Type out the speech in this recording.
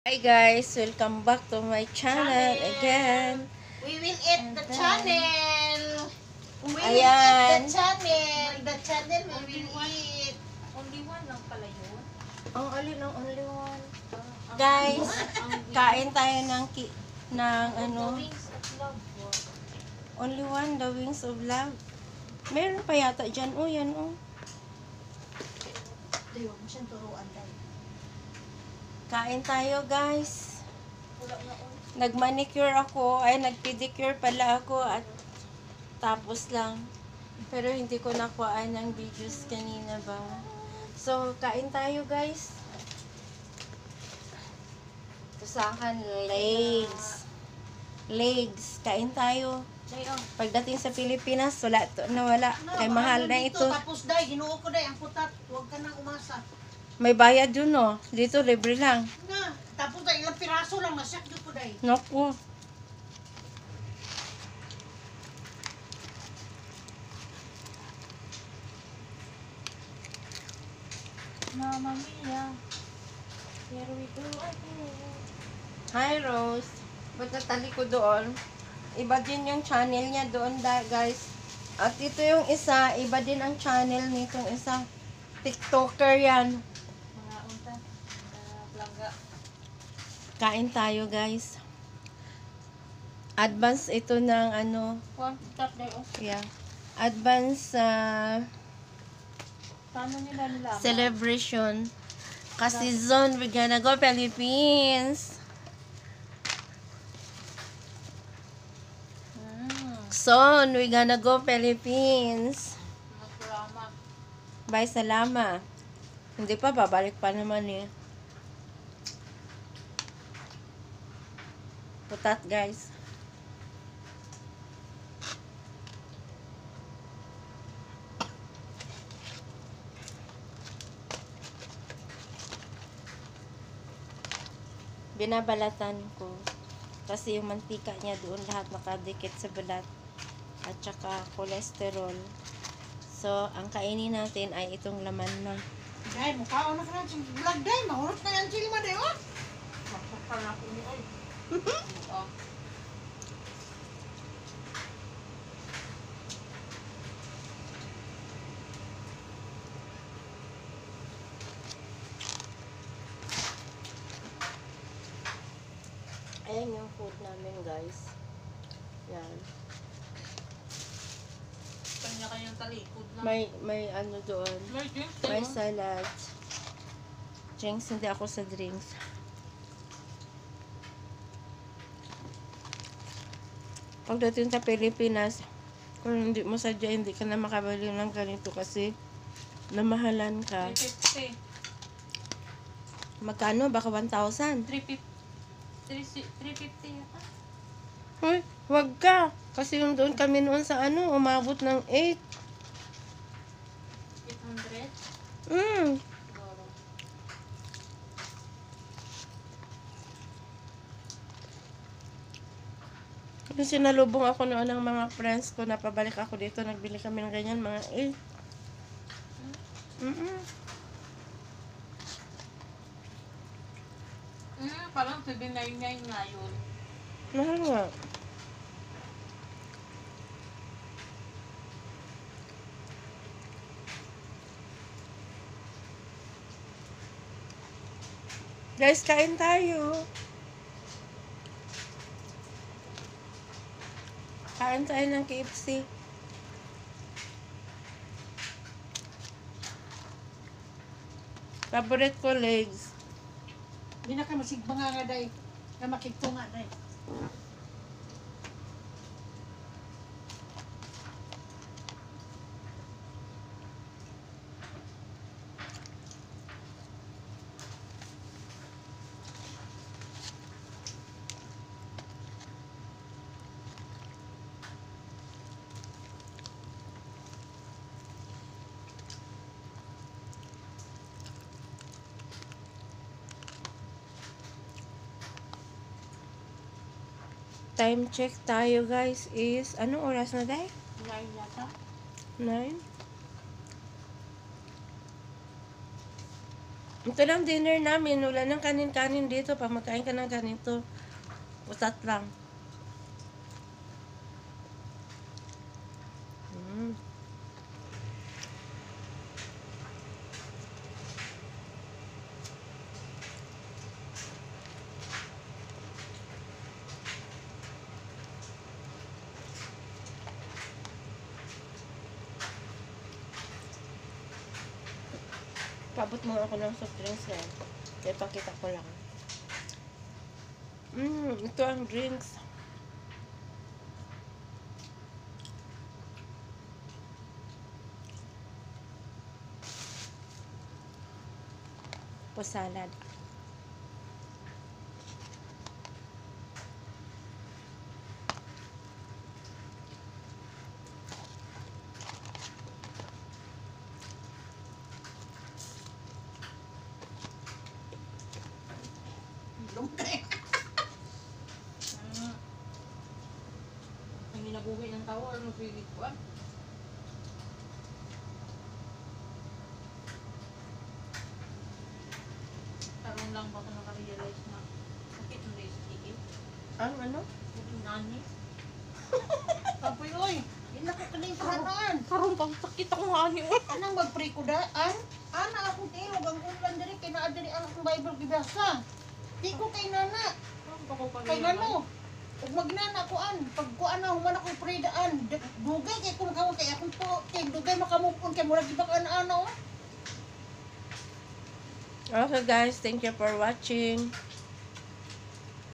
Hi guys, welcome back to my channel again. We will eat the channel. We will Ayan. eat the channel. The channel we will eat. Only one lang pala yun. Ang alin ang only one. Guys, kain tayo ng ano, Wings of love. only one, the wings of love. Meron pa yata dyan. Oh, yan oh. Ito yun, siyang turuan tayo. Kain tayo guys. Wala na on. Nag-manicure ako, ay nag-pedicure pala ako at tapos lang. Pero hindi ko nakuhaan ng videos kanina ba. So, kain tayo guys. Ito sa akin, legs. Legs. Kain tayo. Dayon. Pagdating sa Pilipinas, wala to na wala. Kay mahal na ito. Tapos day, ginuo ko day, ang putat. Huwag ka nang umasa. May bayad yun no. Dito, libre lang. Na, tapos day, ilang piraso lang, nasyak doon ko day. Naku. Mama Mia. Here we go again. Hi Rose. Ba't natali ko doon? Iba din yung channel niya doon guys. At ito yung isa, iba din ang channel nitong isa. TikToker yan. Mga unta. Plaga. Kain tayo guys. Advance ito ng ano, One tap dayon. yeah. Advance Paano nila nalaman? celebration. Kasi zone, we're gonna go Philippines. Son, we're gonna go Philippines. Salamat. Bye, salama. Hindi pa, babalik pa naman eh. Putat, guys. Binabalatan ko. Kasi yung mantika niya doon lahat nakadikit sa balat. At saka cholesterol. So, ang kainin natin ay itong laman na. Day, mukha na ka na siyang vlog day. Mahurot na yan sila day, oh. Magpapal ako ni Oy. Oh. Ayan yung food namin, guys. Yan. Kanya-kanyang talikod na. May ano doon. May drinks May dayon. salad. Drinks, hindi ako sa drinks. Pagdating sa Pilipinas, kung hindi mo sadya, hindi ka na makabili ng ganito kasi namahalan ka. 350. Magkano? Baka 1,000. 350. 350 yata. Hoy, wag ka. Kasi yung doon kami noon sa ano, umabot ng 8. 800. Mm. Kasi sinalubong ako noon ng mga friends ko na pabalik ako dito, nagbili kami ng ganyan, mga 8. Parang 799 nga yun. Mahal nga. Guys, kain tayo. Kain tayo ng KFC. Favorite ko legs. Hindi na ka masigbanga nga day. Na makiktunga day. Time check tayo guys is, anong oras na day? 9 yata. 9? Ito lang dinner namin. Wala nang kanin-kanin dito. Pag makain ka ng ganito, utat lang. Mm. Pabot mo ako ng soft drinks na. Kaya pakita ko lang. Ito ang drinks. Po salad. Lumkay. Ang ginabuhi ng tao, ano pilit ko ah. Tarong lang ba ako nakarealize na sakit ng laystick eh. Ang ano? Yung nani. Kapoy, oy. Ina ko kaning pahanan. Karong pang sakit ako nga ni oh. Anang magpray ko daan? Ana akong tilog ang ulan diri kay naa diri ang akong Bible gibasa. Di ko kay nana. Kay nano. Ug magnana ko an, pag kuan na human ako pray daan. Dugay kay kung kaon kay akong po, kay dugay makamupon kay murag gibak ana oh. Okay guys, thank you for watching.